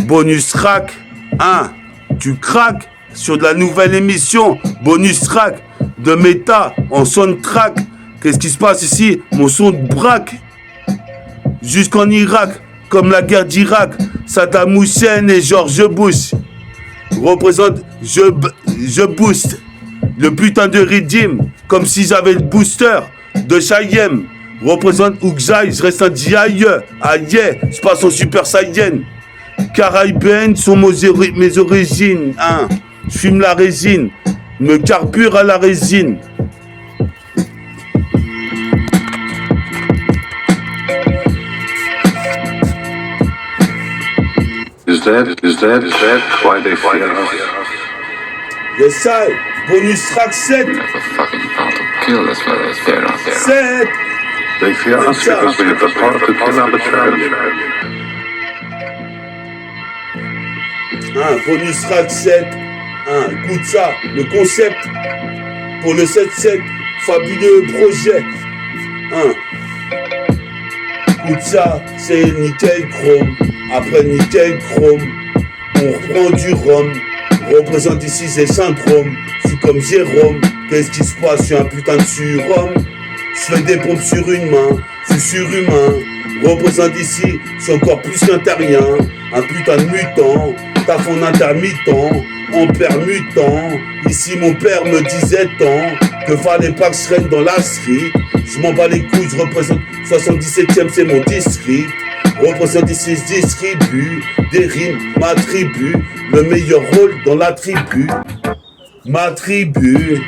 bonus track, hein, tu craques sur de la nouvelle émission, bonus track de méta en soundtrack. Qu'est-ce qui se passe ici? Mon son de braque. Jusqu'en Irak, comme la guerre d'Irak, Saddam Hussein et George Bush. Représente, je booste le putain de Redeem, comme si j'avais le booster de Chayem. Représente Ougzaï, je reste un diaille, aïe, je passe en Super Saiyan. Caraïbènes sont mes origines, hein. Je fume la résine, me carbure à la résine. Is that why they fear us? Yes, I. Bonus track 7. We have the fucking power to kill as well as fear us. 7. They fear us because we have the power to kill arbitrarily. Bonus track 7. Écoute ça, le concept pour le 7-7, fabuleux projet. Écoute ça, c'est nickel chrome. Après nickel chrome, on reprend du rhum. Représente ici ces syndromes. Je suis comme Jérôme. Qu'est-ce qui se passe? Je suis un putain de surhomme. Je fais des pompes sur une main. Je suis surhumain. Représente ici, je suis encore plus qu'un terrien. Un putain de mutant. Taf en intermittent. En permutant. Ici mon père me disait tant que fallait pas que je traîne dans la street. Je m'en bats les couilles, je représente 77ème, c'est mon district. Représente ici, je distribue des rimes, ma tribu. Le meilleur rôle dans la tribu. Ma tribu.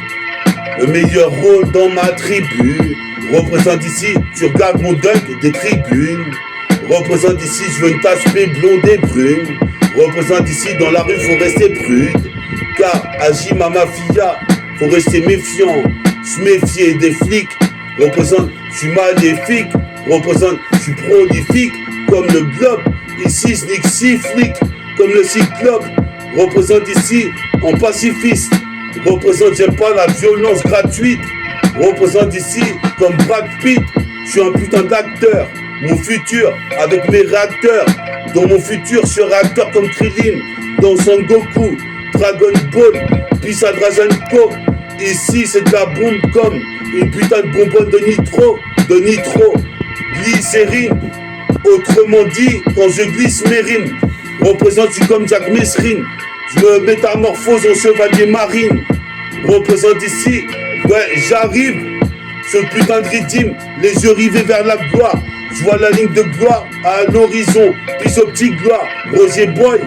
Le meilleur rôle dans ma tribu. Représente ici, tu regardes mon dunk des tribunes. Représente ici, je veux une tasse blonde et brune. Représente ici, dans la rue, faut rester prude. Car agit ma mafia, faut rester méfiant. Se méfier des flics. Représente, je suis maléfique. Représente, je suis prolifique. Comme le globe, ici je nique 6 flics. Comme le cyclope, représente ici en pacifiste. Représente, j'aime pas la violence gratuite. Représente ici comme Brad Pitt. Je suis un putain d'acteur. Mon futur avec mes réacteurs. Dans mon futur, je serai acteur comme Krillin. Dans Son Goku, Dragon Ball, Pisa Drazenko. Ici c'est de la bombe comme une putain de bonbonne de nitro. Glycérine. Autrement dit, quand je glisse mes rimes, représente, je suis comme Jack Mesrine. Je me métamorphose en chevalier marine. Représente ici, ouais, j'arrive. Ce putain de rythme, les yeux rivés vers la gloire. Je vois la ligne de gloire à l'horizon, puis au petit gloire. Roger Boy,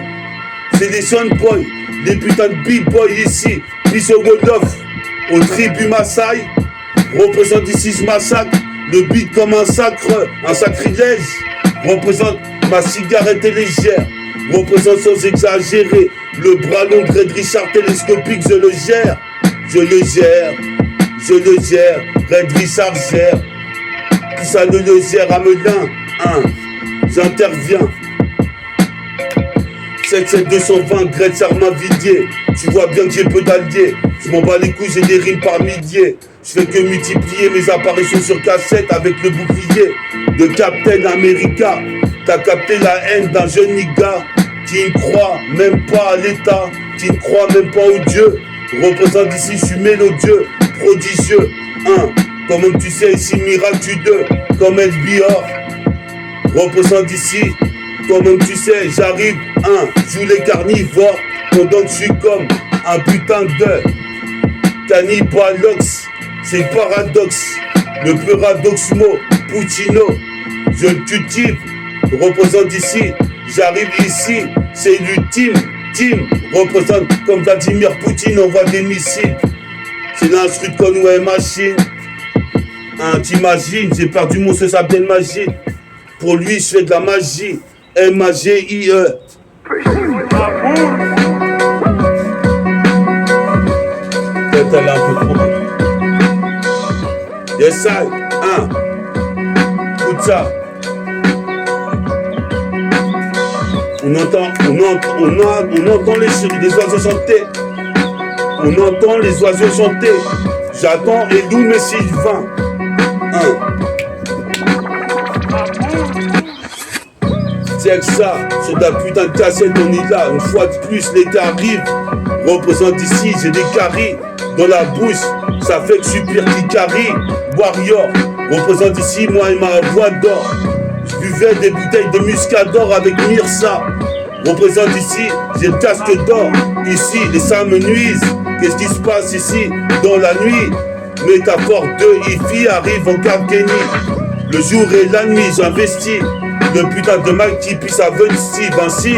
c'est des soundboys, les putains de b-boys ici, puis au Wolof, au tribu Maasai. Représente ici ce massacre, le beat comme un sacrilège. Représente ma cigarette est légère. Représente sans exagérer le bras long de Red Richard télescopique, je le gère. Red Richard gère. Puis ça le gère à Melun, j'interviens. 77220, Gretz Armavidier. Tu vois bien que j'ai peu d'alliés. Je m'en bats les couilles, j'ai des rimes par milliers. Je fais que multiplier mes apparitions sur cassette avec le bouclier de Captain America. T'as capté la haine d'un jeune nigga qui ne croit même pas à l'État, qui ne croit même pas au Dieu. Représente ici, je suis mélodieux, prodigieux. Comme tu sais ici, miraculeux, comme LBR. Représente ici, comme tu sais, j'arrive, joue les carnivores, pendant que je suis comme un putain de cannibalox. C'est le paradoxe, le paradoxmo, Puccino. Je le cultive, représente ici, j'arrive ici, c'est l'ultime, team, représente comme Vladimir Poutine, envoie des missiles. C'est l'instru de Conway Machine. T'imagines, j'ai perdu mon ce Abdel Majid. Pour lui, je fais de la magie. M-A-G-I-E. Peut-être elle est un peu trop. Yes, I. Écoute ça. On entend les oiseaux chanter. On entend les oiseaux chanter. J'attends Eloun et Sylvain. Check ça, sur ta putain de cassette, on est là. Une fois de plus, l'été arrive. Représente ici, j'ai des caries dans la bouche. Ça fait que je suis pire qu'Ikari. Warrior, représente ici, moi et ma voix d'or. Je buvais des bouteilles de muscador avec Mirsa. Représente ici, j'ai le casque d'or. Ici, les seins me nuisent. Qu'est-ce qui se passe ici, dans la nuit? Métaphore de Ifi arrive en Cargeni. Le jour et la nuit, j'investis. Le putain de Mike qui pisse à Vinci.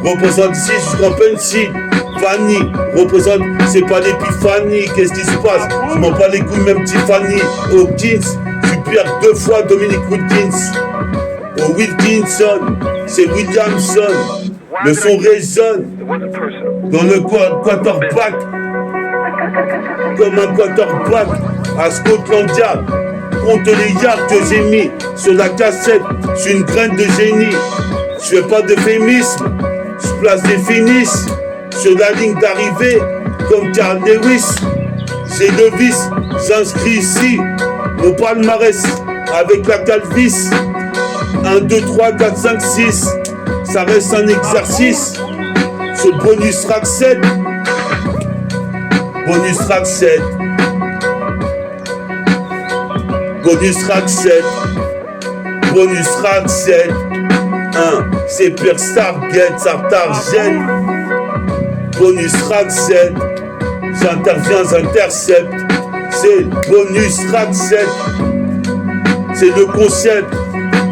Représente ici jusqu'en pencil. Fanny, représente, c'est pas l'épiphanie. Qu'est-ce qui se passe? Je m'en bats les couilles, même Tiffany. Hawkins, je perds 2 fois Dominic Wilkins. Au Wilkinson, c'est Williamson. Le son résonne dans le quarterback. Comme un quarterback à Scotland Yard. Compte les yards que j'ai mis sur la cassette. Je suis une graine de génie. Je fais pas d'euphémisme. Je place des finishes sur la ligne d'arrivée comme Carl Lewis. J'ai le vice, j'inscris ici mon palmarès avec la calvis. 1, 2, 3, 4, 5, 6. Ça reste un exercice. Ce bonus track 7. Bonus track 7. Bonus track 7. Bonus track 7. 1. C'est Pure Stargate, ça target. Bonus track 7. J'interviens, j'intercepte. C'est bonus track 7. C'est le concept.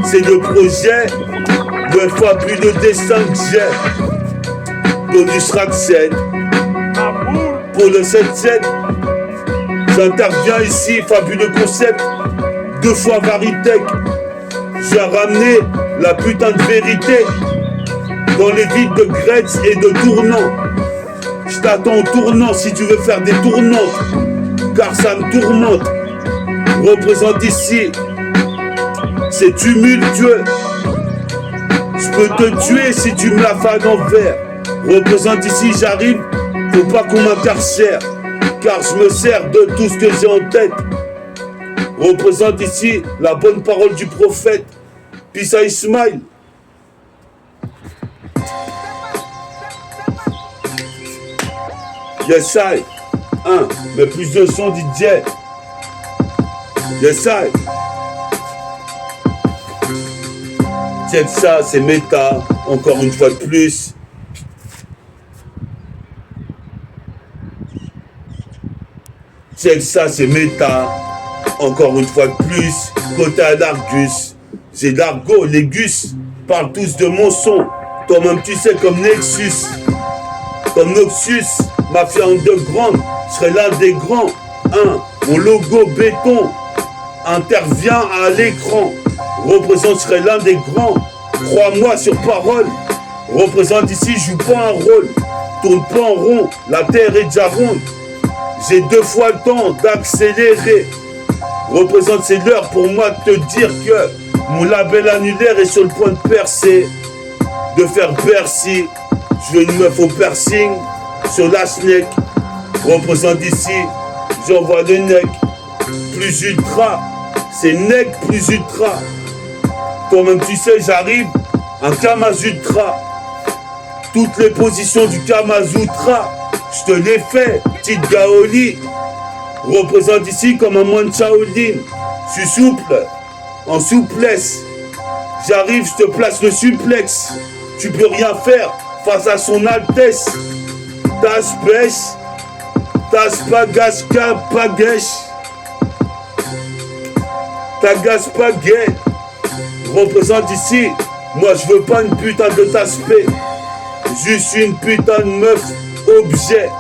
C'est le projet. Le fabuleux destin que j'ai. Bonus track 7. Pour le 7-7. J'interviens ici, fabuleux concept. 2 fois Varitech. J'ai ramené la putain de vérité dans les villes de Gretz et de Tournant. Je t'attends au tournant si tu veux faire des tournantes, car ça me tourmente. Représente ici, c'est tumultueux. Je peux te tuer si tu me la fais à l'envers. Représente ici, j'arrive, faut pas qu'on m'incarcère, car je me sers de tout ce que j'ai en tête. Représente ici la bonne parole du prophète. Peace I smile. Yes I. Mais plus de son DJ. Yes I. Check ça, c'est méta. Encore une fois de plus. Check ça, c'est méta. Encore une fois de plus. Côté à l'Argus. J'ai l'argot, les gus. Parlent tous de mon son. Toi-même tu sais comme Nexus. Comme Noxus. Mafia underground. Je serai l'un des grands. Mon logo béton intervient à l'écran. Représente, je serai l'un des grands. Crois-moi sur parole. Représente ici, je joue pas un rôle. Tourne pas en rond, la terre est déjà ronde. J'ai 2 fois le temps d'accélérer. Représente, c'est l'heure pour moi de te dire que mon label annulaire est sur le point de percer. De faire Bercy. Je veux une meuf au piercing sur la snake. Représente ici, j'envoie le neck. Plus ultra, c'est neck plus ultra. Toi-même tu sais, j'arrive, un Kamasutra. Toutes les positions du Kamasutra, je te l'ai fait, petite Gaoli. Représente ici comme un moine Shaolin. Je suis souple, en souplesse. J'arrive, je te place le suplex. Tu peux rien faire face à son Altesse. Tas pêche, tas pagaska pagèche. Tagas pagè. Représente ici, moi je veux pas une putain de tasse-paix. Juste une putain de meuf objet.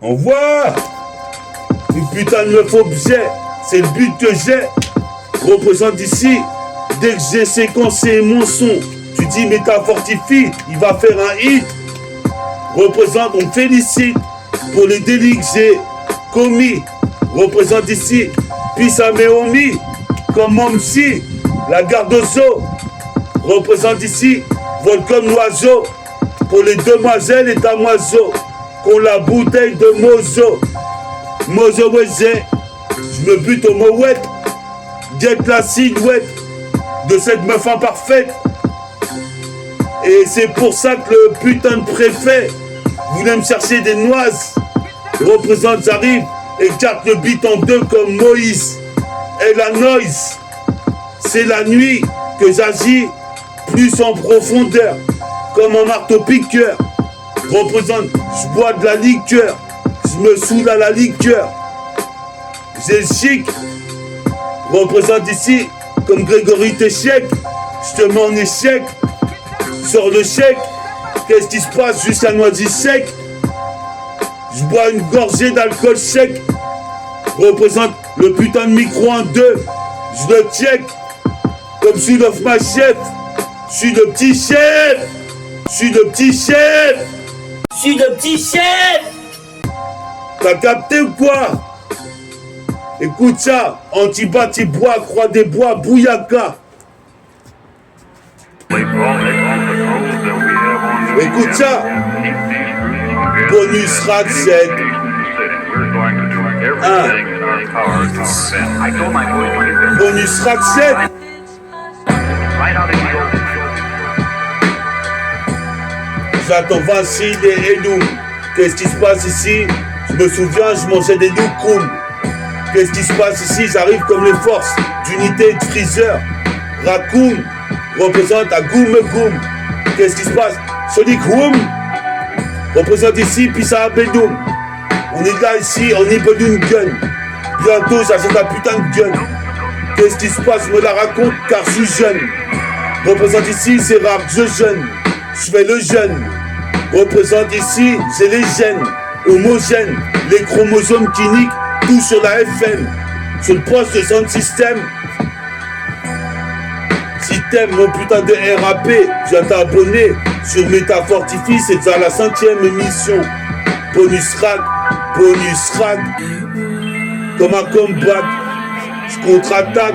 On voit une putain de meuf objet. C'est le but que j'ai. Représente ici, dès que j'ai séquencé mon son, tu dis mais t'as fortifié, il va faire un hit. Représente, on me félicite pour les délits que j'ai commis. Représente ici, Peace à Méomi, comme Momsi, la garde aux eaux. Représente ici, vol comme l'oiseau, pour les demoiselles et damoiseaux, qu'on la bouteille de Mozo. Mozo Weze, je me bute au Mowet, guette la silhouette de cette meuf imparfaite. Et c'est pour ça que le putain de préfet voulait me chercher des noises. Représente, j'arrive, écarte le beat en deux comme Moïse. Et la noise, c'est la nuit que j'agis plus en profondeur, comme un marteau-piqueur. Représente, je bois de la liqueur, je me saoule à la liqueur. J'ai le chic, représente ici, comme Grégory Téchec, je te mets en échec. Sors le chèque, qu'est-ce qui se passe juste à Noisy sec? Je bois une gorgée d'alcool sec. Représente le putain de micro en deux. Je le check. Comme sous l'offre ma chef. Je suis le petit chef. Je suis le petit chef. Je suis le petit chef. T'as capté ou quoi? Écoute ça. Anti-Batibois, Croix des Bois, Bouyaka. Écoute ça. Bonus rack 7. Bonus rack 7. J'attends Vincile et Edoum. Qu'est-ce qui se passe ici? Je me souviens, je mangeais des doukoum. Qu'est-ce qui se passe ici? J'arrive comme les forces d'unité de Freezer. Raccoon représente à Goum Goum. Qu'est-ce qui se passe? Sonic Woom représente ici Pissa Bedoum. On est là ici, on est Bedoum Gun. Bientôt j'achète la putain de gun. Qu'est-ce qui se passe? Je me la raconte car je suis jeune. Représente ici, c'est rare que je jeune. Je fais le jeune. Représente ici, j'ai les gènes homogènes. Les chromosomes qui niquent tout sur la FM. Sur le poste de sound system. Si t'aimes mon putain de RAP, je viens t'abonner sur Métafortify, c'est déjà la 5e émission. Bonus rack, comme un comeback, je contre-attaque.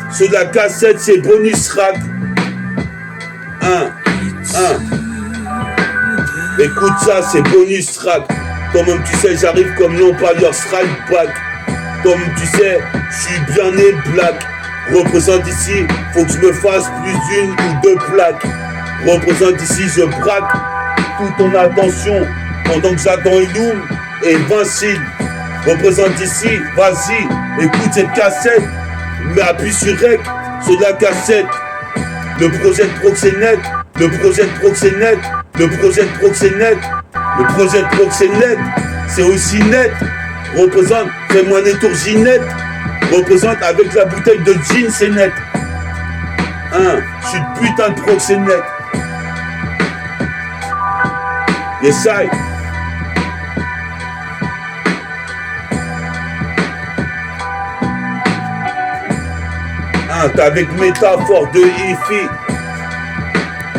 Sur la cassette, c'est bonus rack. Écoute ça, c'est bonus rack. Toi-même tu sais, j'arrive comme l'Empire Strike Back. Toi-même tu sais, je suis bien né black. Représente ici, faut que je me fasse plus d'une ou deux plaques. Représente ici, je braque toute ton attention pendant que j'attends Edoum et Vincile. Représente ici, vas-y, écoute cette cassette, mais appuie sur REC sur la cassette. Le projet de proxénète, le projet de proxénète, le projet de proxénète, le projet de proxénète, c'est aussi net. Représente, fais-moi une étourginette. Représente avec la bouteille de gin, c'est net. Je suis une putain de proxénète. Yes, I. T'es avec métaphore de hi-fi.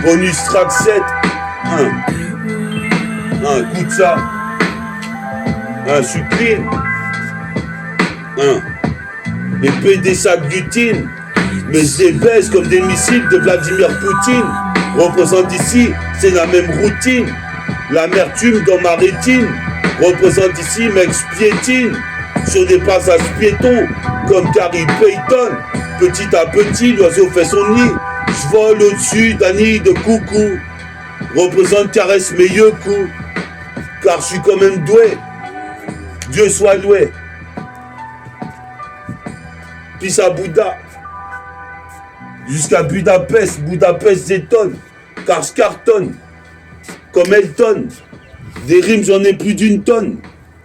Bonus track 7. Écoute ça. Je suis clean. Les PD s'agglutinent, mais je les baisse comme des missiles de Vladimir Poutine. Représente ici, c'est la même routine. L'amertume dans ma rétine. Représente ici, mec, piétine. Sur des passages piétons, comme Gary Payton. Petit à petit, l'oiseau fait son nid. Je vole au-dessus d'un nid de coucou. Représente, caresse mes yeux coups. Car je suis quand même doué. Dieu soit loué. Puis à Bouddha. Jusqu'à Budapest, Budapest s'étonne. Car je cartonne. Comme Elton. Des rimes, j'en ai plus d'une tonne.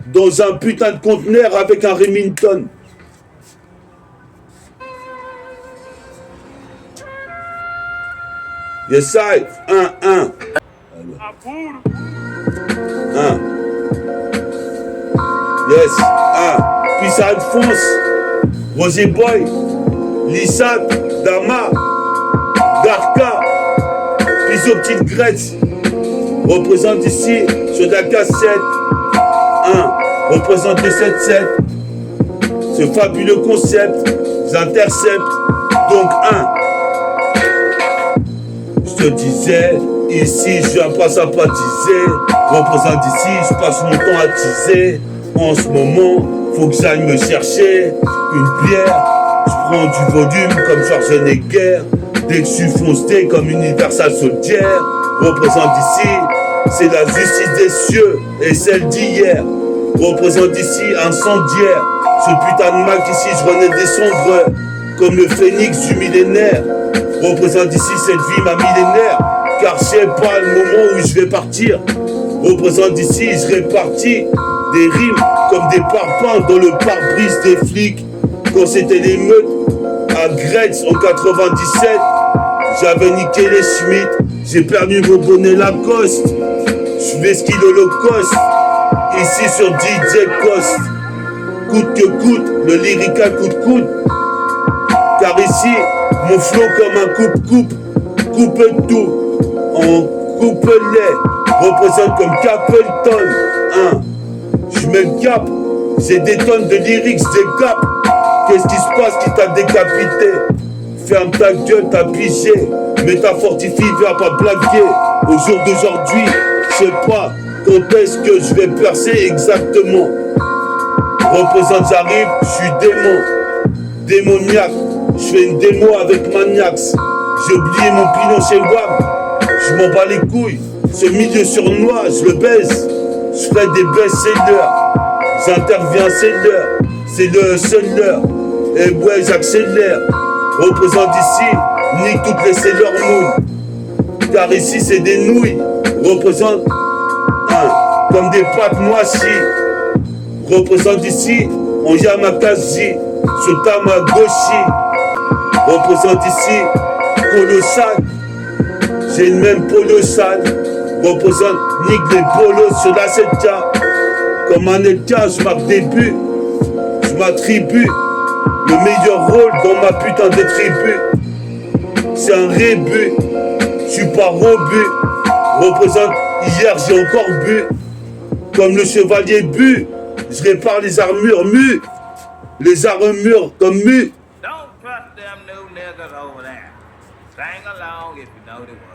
Dans un putain de conteneur avec un Remington. Yes, I. 1. Yes, puis ça Alphonse, Roger Boy, Lissat, Dama, Darka, puis aux petites Grèce. Représente ici sur la cassette. Représente le 7-7. Ce fabuleux concept, j'intercepte. Donc je te disais, ici je viens pas sympathiser. Représente ici, je passe mon temps à teaser. En ce moment, faut que j'aille me chercher une bière Je prends du volume comme Schwarzenegger. Dès que je suis foncé comme Universal Soldier. Représente ici, c'est la justice des cieux et celle d'hier. Représente ici incendiaire. Ce putain de Mac ici, je renais des sombres comme le phénix du millénaire. Représente ici cette vie ma millénaire. Car je sais pas le moment où je vais partir. Représente ici, je répartis des rimes comme des parpaings dans le pare-brise des flics. Quand c'était l'émeute à Gretz en 97, j'avais niqué les Schmitt. J'ai perdu mon bonnet Lacoste. Je vais ski l'Holocauste. Ici sur DJ Coste. Coûte que coûte, le lyrical coûte. Car ici, mon flow comme un coupe tout. En coupe-lait, représente comme Capleton. Hein. Je mets le cap, j'ai des tonnes de lyrics, des gaps. Qu'est-ce qui se passe qui t'a décapité? Ferme ta gueule, t'as pigé. Méta fortifie, viens pas blaguer. Au jour d'aujourd'hui, je sais pas quand est-ce que je vais percer exactement. Représente, j'arrive, je suis démoniaque. Je fais une démo avec Maniax. J'ai oublié mon pilon chez WAM. Je m'en bats les couilles. Ce milieu surnois, je le baise. Je ferai des best-sellers. J'interviens, c'est le seul l'heure. Et ouais, j'accélère. Représente ici, nique toutes les Sailor Moon. Car ici, c'est des nouilles. Représente comme des pâtes moisies. Représente ici, en Yamakasi, sur Tamagotchi. Représente ici, colossal. J'ai le même polo sale. Représente, nique les polos sur la 7K. Comme un état, je marque des buts. Je m'attribue le meilleur rôle dans ma putain de tribu. C'est un rébut. Je suis pas robut. Représente, hier j'ai encore bu. Comme le chevalier bu. Je répare les armures mues. Les armures comme mues. Don't trust them new niggas over there. Sing along if you know the words.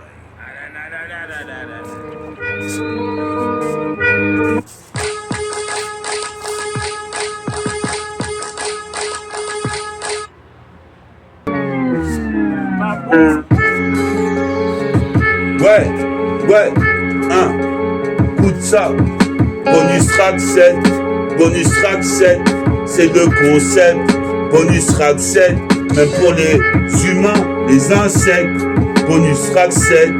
Ouais, écoute ça. Bonus track 7, c'est le concept. Bonus track 7, même pour les humains, les insectes. Bonus track 7,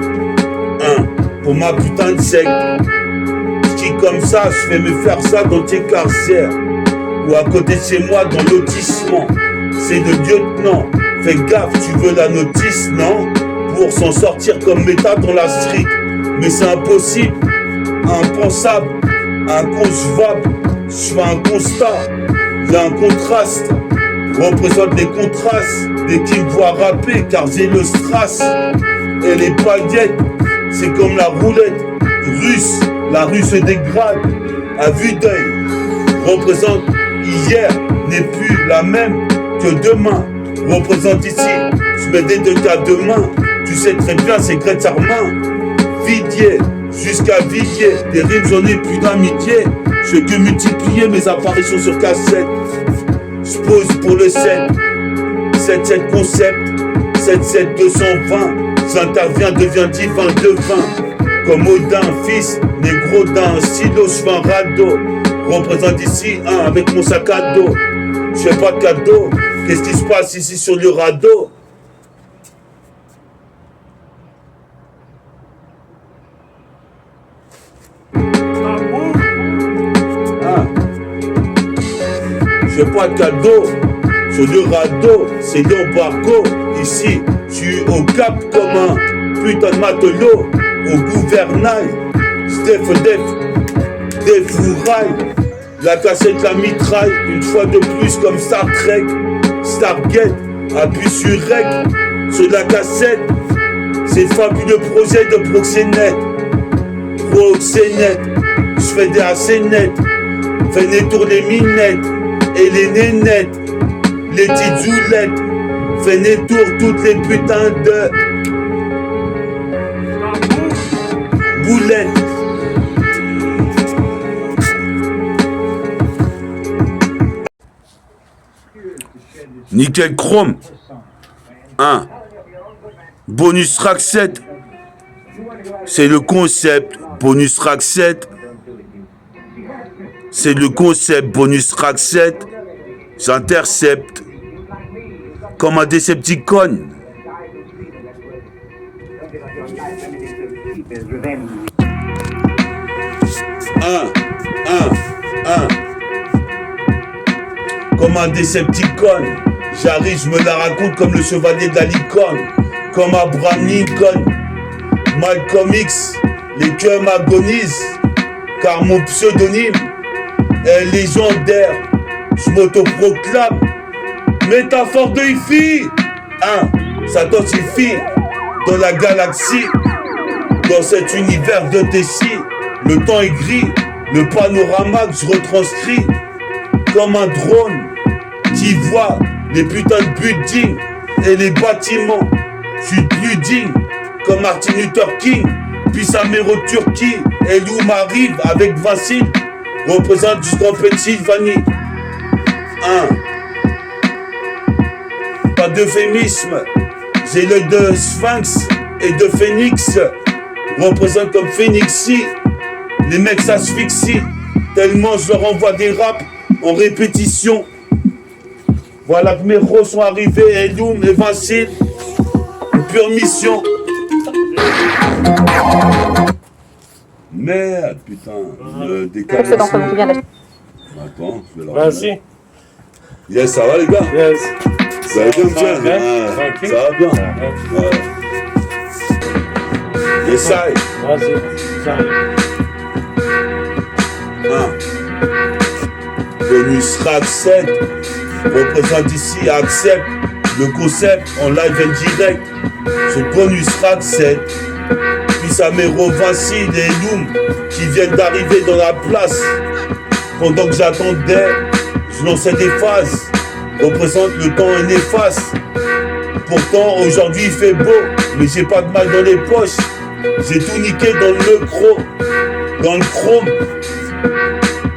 pour ma putain de secte. Je dis comme ça, je vais me faire ça dans tes carcères. Ou à côté de chez moi dans lotissement. C'est le lieutenant. Fais gaffe, tu veux la notice, non? Pour s'en sortir comme méta dans la street. Mais c'est impossible, impensable, inconcevable. Je fais un constat, il y a un contraste. Représente les contrastes dès qu'ils me voient rapper, car j'ai le strass. Et les paillettes, c'est comme la roulette russe. La rue se dégrade à vue d'œil. Représente hier n'est plus la même que demain. Représente ici, je mets des deux cas demain. Tu sais très bien, c'est Greta Armin. Vidier, jusqu'à Vidier. Des rimes, j'en ai plus d'un millier. Je fais que multiplier mes apparitions sur cassette. Je pose pour le 7. 7-7 concept. 7-7 220. J'interviens, deviens divin, devin. Comme Odin, fils, négro d'un silo, je fais un radeau. Représente ici un avec mon sac à dos. Je fais pas de cadeau. Qu'est-ce qui se passe ici sur le radeau? Je fais pas de cadeau. Sur le radeau, c'est l'embargo. Ici, je suis au cap comme un putain de matelot. Au gouvernail, des fourrailles. La cassette, la mitraille, une fois de plus comme Star Trek. Stargate, appuie sur Rec. Sur la cassette, c'est fabuleux projet de proxénète. Je fais des AC-net. Fais détour les minettes et les nénettes. Les petites zoulettes. Fais détour toutes les putains de boulettes. Nickel Chrome. 1. Bonus Rack 7. C'est le concept. Bonus Rack 7. C'est le concept. Bonus Rack 7. J'intercepte. Comme un Decepticon. Comme un Decepticon, j'arrive, je me la raconte comme le chevalier de la licorne, comme Abraham Lincoln, Malcolm X, les cœurs m'agonisent, car mon pseudonyme est légendaire, je m'autoproclame, métaphore de hi-fi, ça t'ossifie dans la galaxie, dans cet univers de Tessie, le temps est gris, le panorama que je retranscris, comme un drone qui voit les putains de buildings et les bâtiments. Je suis plus digne comme Martin Luther King, puis Samero Turquie. Et Lou m'arrive avec Vincile, représente jusqu'en Pennsylvanie. Pas d'euphémisme, j'ai l'œil de Sphinx et de Phoenix, représente comme Phoenixie. Les mecs s'asphyxient, tellement je leur envoie des raps en répétition. Voilà que mes héros sont arrivés, Eloum et Vincile. Une pure mission. Merde, putain, le décalage. Attends, je vais leur Vas-y. Yes, ça va les gars? Yes. Ça va bien, tiens? Tranquille. Ça va bien? Ouais. Essaye. Vas-y. Bonus Rack 7 représente ici, accepte le concept en live et direct. Ce bonus Rack 7, puis Samero, Vincile et Eloum qui viennent d'arriver dans la place. Pendant que j'attendais, je lançais des phases, représente le temps est néfaste. Pourtant aujourd'hui il fait beau, mais j'ai pas de mal dans les poches. J'ai tout niqué dans le micro, dans le chrome,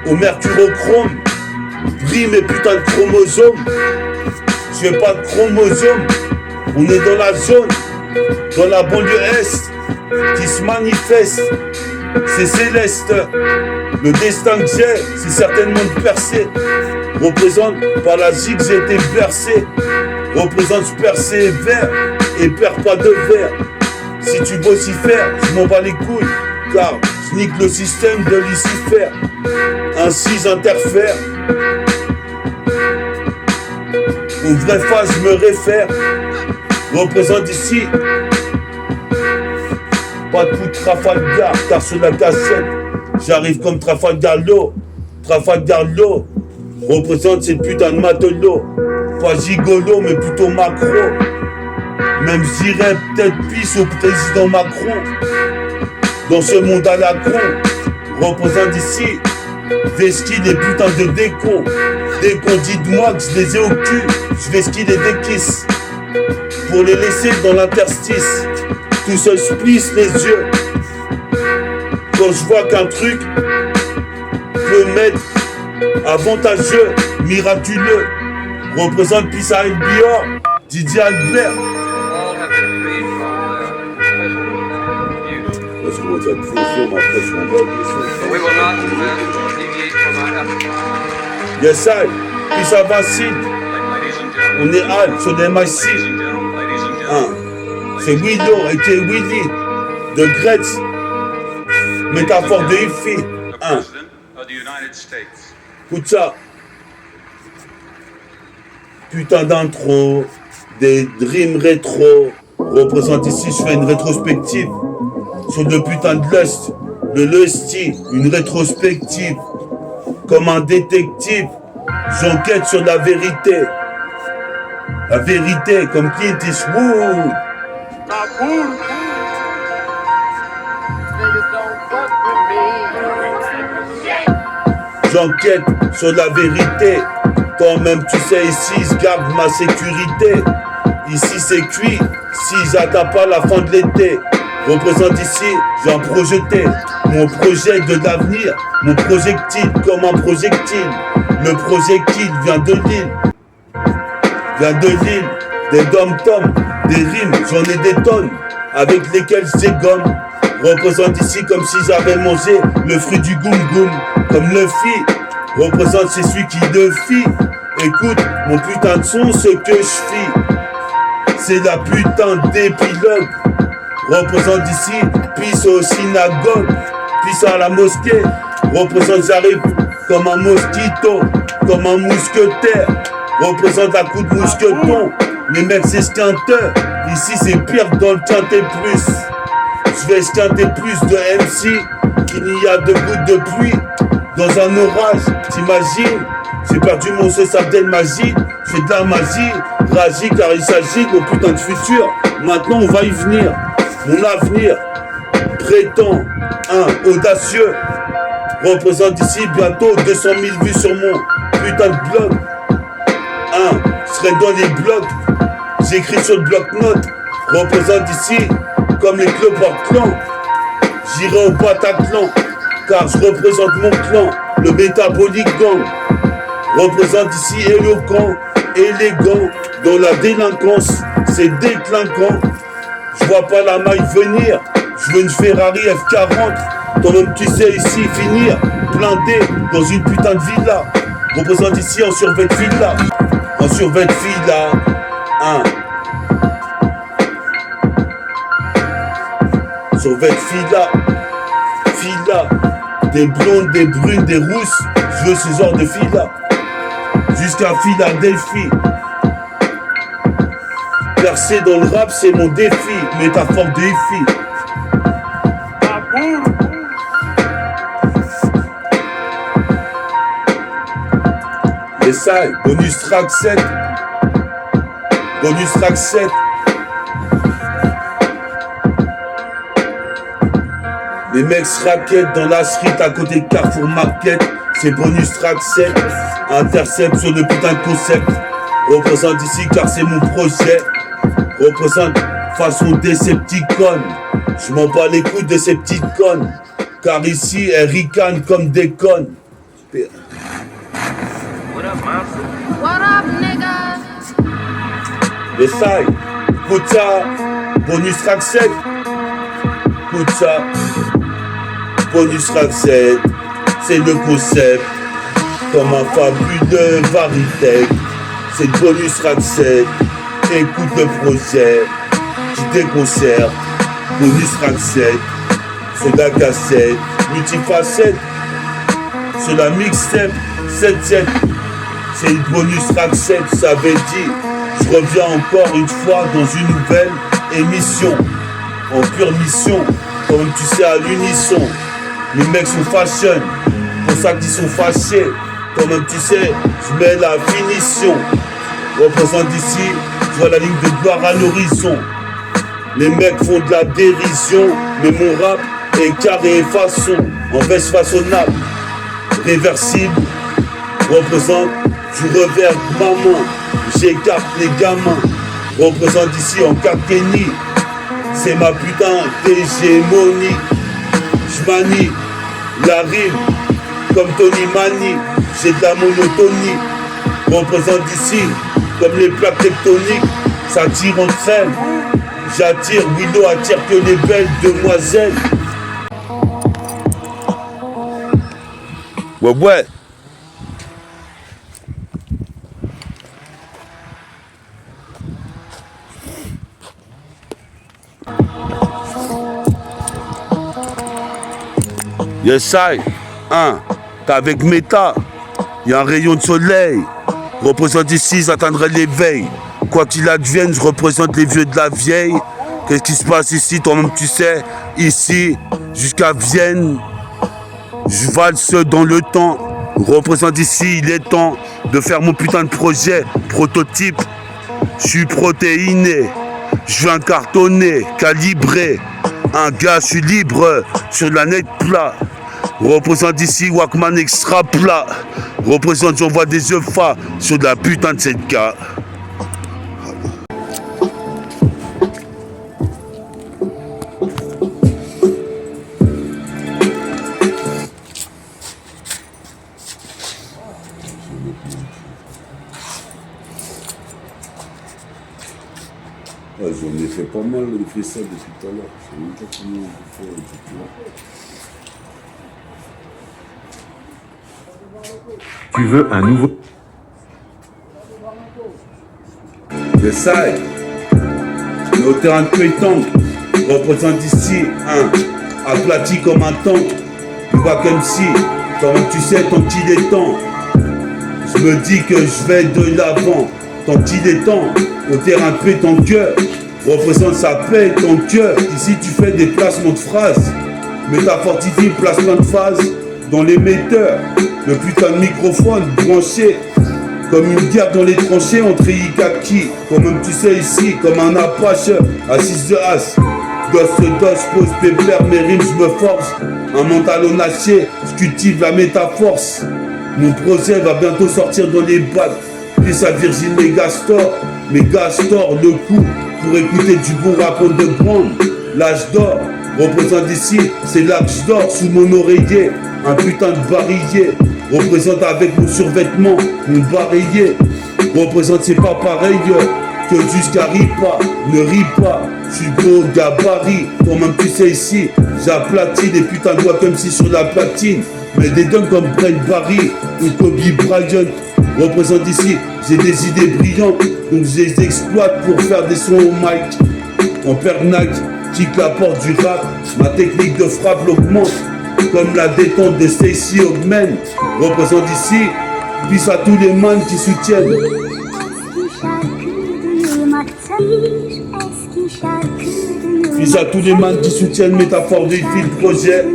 au mercurochrome. Brille mes putains de chromosomes. Je fais pas de chromosomes. On est dans la zone, dans la banlieue est, qui se manifeste. C'est céleste. Le destin que j'ai, c'est certainement de percer. Représente par la zig, j'ai été bercé. Représente je persévère et perds pas de verre. Si tu vocifères, je m'en bats les couilles, car je nique le système de Lucifer. Ainsi j'interfère. Aux vraies phases je me réfère. Représente ici. Pas de coup de Trafalgar, car sur la cassette, j'arrive comme Trafalgar Law. Trafalgar Law représente ces putains de matelots. Pas gigolo, mais plutôt macro. Même je dirais peut-être pisse au président Macron. Dans ce monde à la con, représente ici des skis des putains de décons. Dès qu'on dit de moi que je les ai au cul, je vais skier des déquisses pour les laisser dans l'interstice. Tout seul se plisse les yeux quand je vois qu'un truc peut m'être avantageux, miraculeux. Représente Pissa El Bior, Didier Albert. Yes, I. Pissa Vincile. On est Al sur les MIC. C'est Willow et qui est Willy de Gretz. Métaphore de Ifi. Écoute ça. Putain d'intro, des dreams rétro. Représente ici, je fais une rétrospective sur le putain de lust, le lusty, une rétrospective. Comme un détective, j'enquête sur la vérité. La vérité, comme Clint Eastwood. J'enquête sur la vérité. Toi-même tu sais ici je garde ma sécurité. Ici c'est cuit si j'atteins pas la fin de l'été. Représente ici, j'ai un projeté. Mon projet de l'avenir, mon projectile comme un projectile. Le projectile vient de l'île. Viens de l'île, des dom-toms, des rimes, j'en ai des tonnes, avec lesquelles j'égomme. Représente ici comme si j'avais mangé le fruit du goum-goum, comme le fit. Représente c'est celui qui le fit. Écoute, mon putain de son, ce que je fis, c'est la putain d'épilogue. Représente ici, pisse aux synagogues, pisse à la mosquée. Représente j'arrive comme un mosquito, comme un mousquetaire. Représente à coup de mousqueton, les mecs c'est squinteur. Ici c'est pire dans le quintet plus. Je vais squinter plus de MC qu'il n'y a de gouttes de pluie. Dans un orage, t'imagines? J'ai perdu mon Seuss Abdel Majid, je fais de la magie, ragie car il s'agit de mon putain de futur. Maintenant on va y venir, mon avenir prétend un audacieux. Représente ici bientôt 200 000 vues sur mon putain de blog. Je serai dans les blocs, j'écris sur le bloc-notes. Représente ici comme les clubs hors clan. J'irai au Bataclan, car je représente mon clan, le métabolique gang. Représente ici éloquent, élégant, dans la délinquance, c'est déclinquant. Je vois pas la maille venir, je veux une Ferrari F40. Toi-même tu sais ici finir, blindé dans une putain de villa. Représente ici en survêt villa, en survêt villa, survêt fila, des blondes, des brunes, des rousses, je veux ce genre de fila, jusqu'à Philadelphie. Percer dans le rap c'est mon défi, métaphore de hi-fi. Les salles, bonus track 7. Bonus track 7. Les mecs se raquettent dans la street à côté de Carrefour Market. C'est bonus track 7. Intercept sur le putain de concept. Représente ici car c'est mon projet. Représente façon Decepticon. Je m'en bats les couilles de ces petites connes. Car ici elles ricanent comme des connes. What up, nigga? Les sailles, écoute ça, bonus track 7. Écoute ça, bonus track 7, c'est le concept. Comme un fabuleux Varitech, c'est le bonus track 7. Écoute le projet qui déconcerte. Bonus track 7, c'est la cassette, multifacette. C'est la mixtape 7-7. C'est une bonus track 7, ça veut dire je reviens encore une fois dans une nouvelle émission. En pure mission, comme tu sais à l'unisson. Les mecs sont fashion, pour ça qu'ils sont fâchés. Quand même tu sais, je mets la finition. Représente ici, je vois la ligne de gloire à l'horizon. Les mecs font de la dérision, mais mon rap est carré et façon, en veste façonnable, réversible. Représente, je reverse ma main, j'écarte les gamins. Représente ici en Kakeni, c'est ma putain d'hégémonie. J'manie la rime comme Tony Mani, j'ai de la monotonie. Représente ici comme les plaques tectoniques, ça tire en traîne. J'attire, Willow attire que les belles demoiselles. Ouais. Yes, I. T'es avec Meta. Il y a un rayon de soleil. Représente ici, j'atteindrai l'éveil. Quoi qu'il advienne, je représente les vieux de la vieille. Qu'est-ce qui se passe ici, toi-même tu sais. Ici, jusqu'à Vienne, je valse dans le temps. Représente ici, il est temps de faire mon putain de projet. Prototype, je suis protéiné. Je viens cartonner, calibré. Un gars, je suis libre sur la net plat. Représente ici Walkman extra plat. Représente, j'envoie des EFA sur de la putain de 7K. Ouais, j'en ai fait pas mal de freestyle depuis tout à l'heure. Je sais même pas comment on fait, etc. Tu veux un nouveau... Le side, nos terrains de pétanque représente ici un aplati comme un tank. Tu vois comme si, comme tu sais, ton petit détend. Je me dis que je vais de l'avant. Ton petit détend, au terrain de paix, ton cœur représente sa paix, ton cœur. Ici tu fais des placements de phrases, mais ta fortifie place plein de phases dans l'émetteur. Le putain de microphone branché comme une guerre dans les tranchées entre Ikaki. Comme même tu sais ici, comme un Apache à 6 de as. Dos, pose pépère, mes rimes, je me force. Un mental au naché, je cultive la métaforce. Mon projet va bientôt sortir dans les bacs. Puis sa Virgin Megastor, le coup pour écouter du bon rap de grande. L'âge d'or représente ici, c'est l'âge d'or sous mon oreiller. Un putain de barillet représente avec mon survêtement, mon barillet. Représente c'est pas pareil que jusqu'à Ripa, ne ris pas. Je suis gros gabarit, toi-même tu sais ici, j'aplatis des putains de doigts comme si sur la platine. Mais des dons comme Brent Barry ou Kobe Bryant représente ici, j'ai des idées brillantes, donc je les exploite pour faire des sons au mic. En pernac, kick la porte du rap, ma technique de frappe l'augmente, comme la détente de Stacey Ogman. Représente ici, peace à tous les man qui soutiennent. Peace à tous les man qui soutiennent métaphore du fil projet.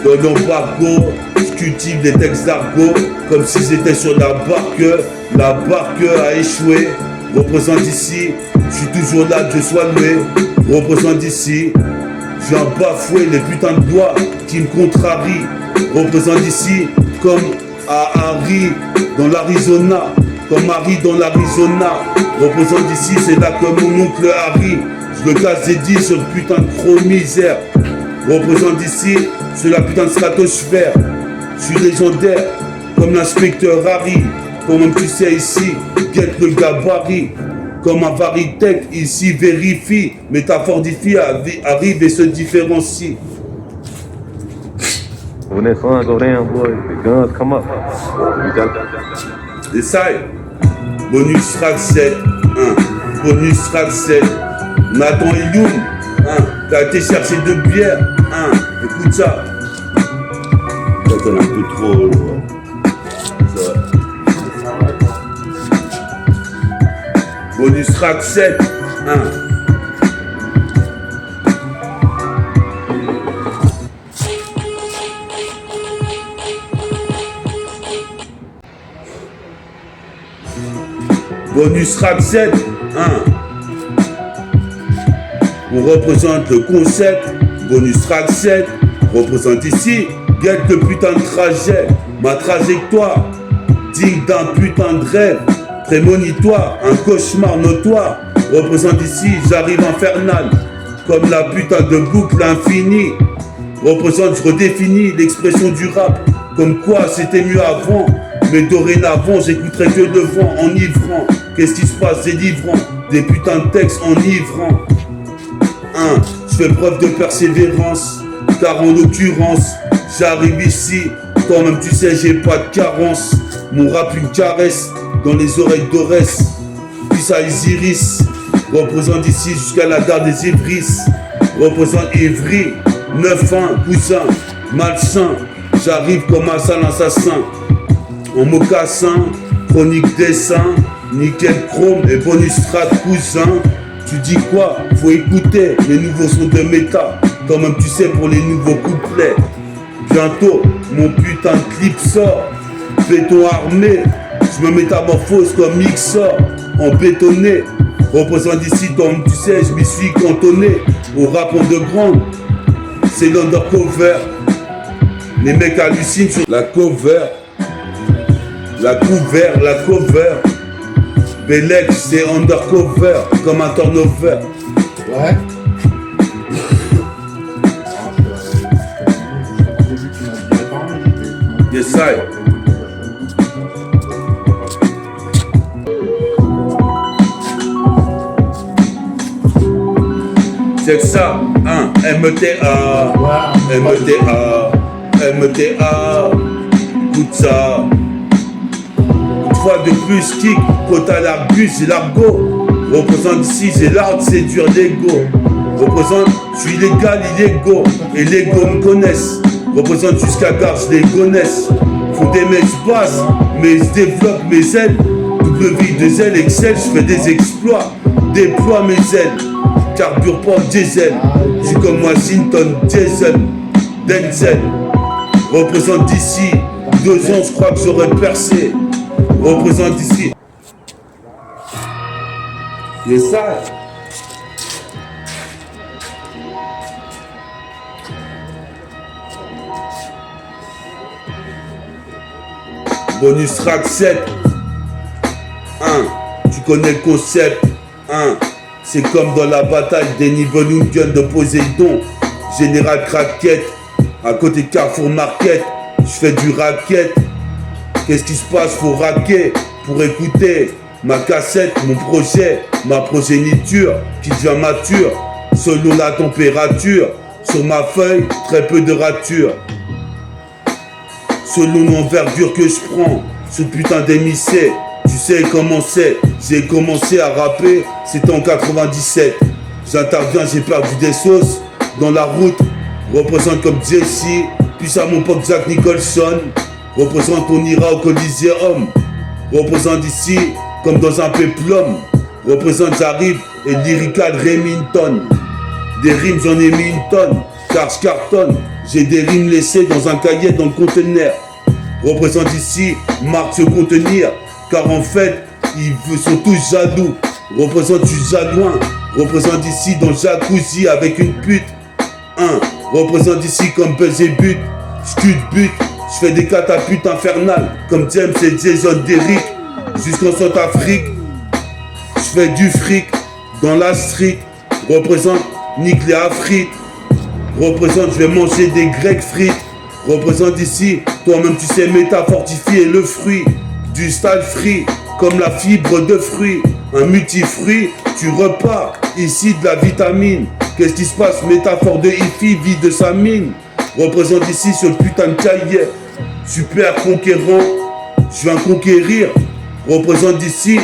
Dans l'embargo, je cultive des textes d'argot comme si j'étais sur la barque. La barque a échoué. Représente ici, je suis toujours là, Dieu soit loué. Représente ici, j'ai un bafoué, les putains de doigts qui me contrarient. Représente ici, comme à Harry dans l'Arizona, comme Harry dans l'Arizona. Représente ici, c'est là que mon oncle Harry. Je le casse des 10 sur putain de gros misère. Représente ici, c'est la putain de stratosphère. Je suis légendaire, comme l'inspecteur Harry. Comme tu sais ici, guette le gabarit. Comme un Varitech ici vérifie, métaphordifie, arrive et se différencie. When that sun go down, boy, the guns come up. Et ça, bonus track 7, bonus track 7. Nathan Youn, t'as été chercher 2 bières, écoute ça. T'entends un peu trop, ça va. Bonus track 7, Bonus track 7, on représente le concept. Bonus track 7 représente ici, guette le putain de trajet, ma trajectoire, digne d'un putain de rêve, prémonitoire, un cauchemar notoire. Représente ici, j'arrive infernal, comme la putain de boucle infinie. Représente, je redéfinis l'expression du rap, comme quoi c'était mieux avant. Mais dorénavant, j'écouterai que le vent enivrant. Qu'est-ce qui se passe, délivrant des putains de textes enivrants. Je fais preuve de persévérance, car en l'occurrence, j'arrive ici. Toi-même tu sais, j'ai pas de carence. Mon rap une caresse dans les oreilles d'Orès. Puis ça Isiris représente ici jusqu'à la gare des Ivris. Représente Ivry, 9-1, cousin, malsain. J'arrive comme un sale assassin. En mocassin, chronique dessin, nickel chrome et bonus strat cousin. Tu dis quoi? Faut écouter les nouveaux sons de méta. Quand même tu sais pour les nouveaux couplets. Bientôt mon putain de clip sort. Béton armé, je me métamorphose comme Mixor. En bétonné, représente ici comme tu sais, je m'y suis cantonné. Au rap en de grande, c'est l'undercover. Les mecs hallucinent sur la cover. La cover. Belek, c'est undercover, comme un turnover. Ouais. Yes, I. check ça, hein, MTA, MTA, MTA, écoute ça. Une fois de plus, kick, quota l'argus et l'argot. Représente ici, j'ai l'art de séduire l'ego. Représente, je suis légal, illégaux, et l'ego me connaissent. Représente jusqu'à Garce, les connaissent. Faut des mecs basses, mais je développe mes ailes. W2L, Excel, je fais des exploits. Déploie mes ailes, carbure pas diesel. Je suis comme Washington, Diesel, Denzel. Représente d'ici 2 ans, je crois que j'aurais percé. Représente ici. C'est ça. Bonus track 7. 1. Tu connais le concept. 1. C'est comme dans la bataille des Nibelungen de Poséidon. Général Craquette. À côté de Carrefour Market. Je fais du racket. Qu'est-ce qui se passe? Faut raquer pour écouter ma cassette, mon projet, ma progéniture qui devient mature selon la température. Sur ma feuille, très peu de ratures. Selon l'envergure que je prends, ce putain d'émissé, tu sais comment c'est. J'ai commencé à rapper, c'était en 97. J'interviens, j'ai perdu des sauces dans la route. Représente comme Jesse, puis à mon pote Jack Nicholson. Représente, on ira au Coliseum. Représente ici comme dans un péplum. Représente, j'arrive et lyrical Remington. Des rimes j'en ai mis une tonne, car je cartonne. J'ai des rimes laissées dans un cahier dans le conteneur. Représente ici, marque se contenir, car en fait, ils sont tous jaloux. Représente, tu jalouin. Représente ici dans le jacuzzi avec une pute. 1. Représente ici comme Belzébuth. Scud but. Je fais des catapultes infernales comme James et Jason Derrick. Jusqu'en Centrafrique, je fais du fric dans la street. Représente, nique les afrites. Représente, je vais manger des grecs frites. Représente ici, toi-même tu sais métafortifier le fruit du style free, comme la fibre de fruit. Un multifruit, tu repars ici de la vitamine. Qu'est-ce qui se passe? Métaphore de hippie, vie de sa mine. Représente ici ce putain de cahier. Super conquérant, je viens conquérir. Représente ici,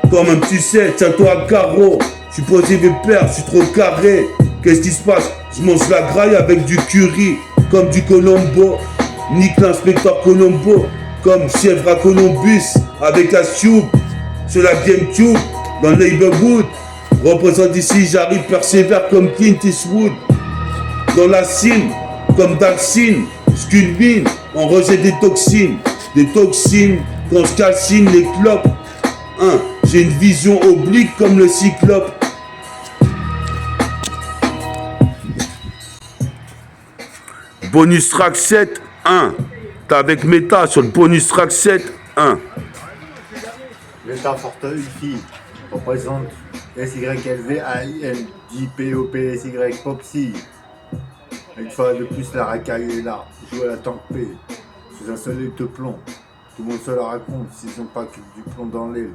toi-même tu sais, tiens-toi à carreau. Je suis posé mes pères, je suis trop carré. Qu'est-ce qui se passe? Je mange la graille avec du curry, comme du Colombo. Nique l'inspecteur Colombo, comme chèvre à Columbus, avec la Tube, sur la GameCube, dans le neighborhood. Représente ici, j'arrive persévère comme Clint Eastwood. Dans la cime, comme Daxine, Sculmine, on rejette des toxines. Des toxines, quand je calcine les clopes. J'ai une vision oblique comme le cyclope. Bonus track 7, 1. T'es avec Meta sur le bonus track 7, 1. Meta Forteuil représente SYLVAINJPOPSY Popsy. Une fois de plus, la racaille est là. Joue à la tank P. Sous un soleil de plomb. Tout le monde se le raconte s'ils n'ont pas que du plomb dans l'aile.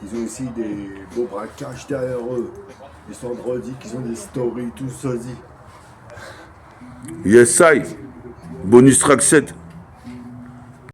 Ils ont aussi des beaux braquages derrière eux. Ils sont redits qu'ils ont des stories tout sosies. Yes, I. Bonus track 7.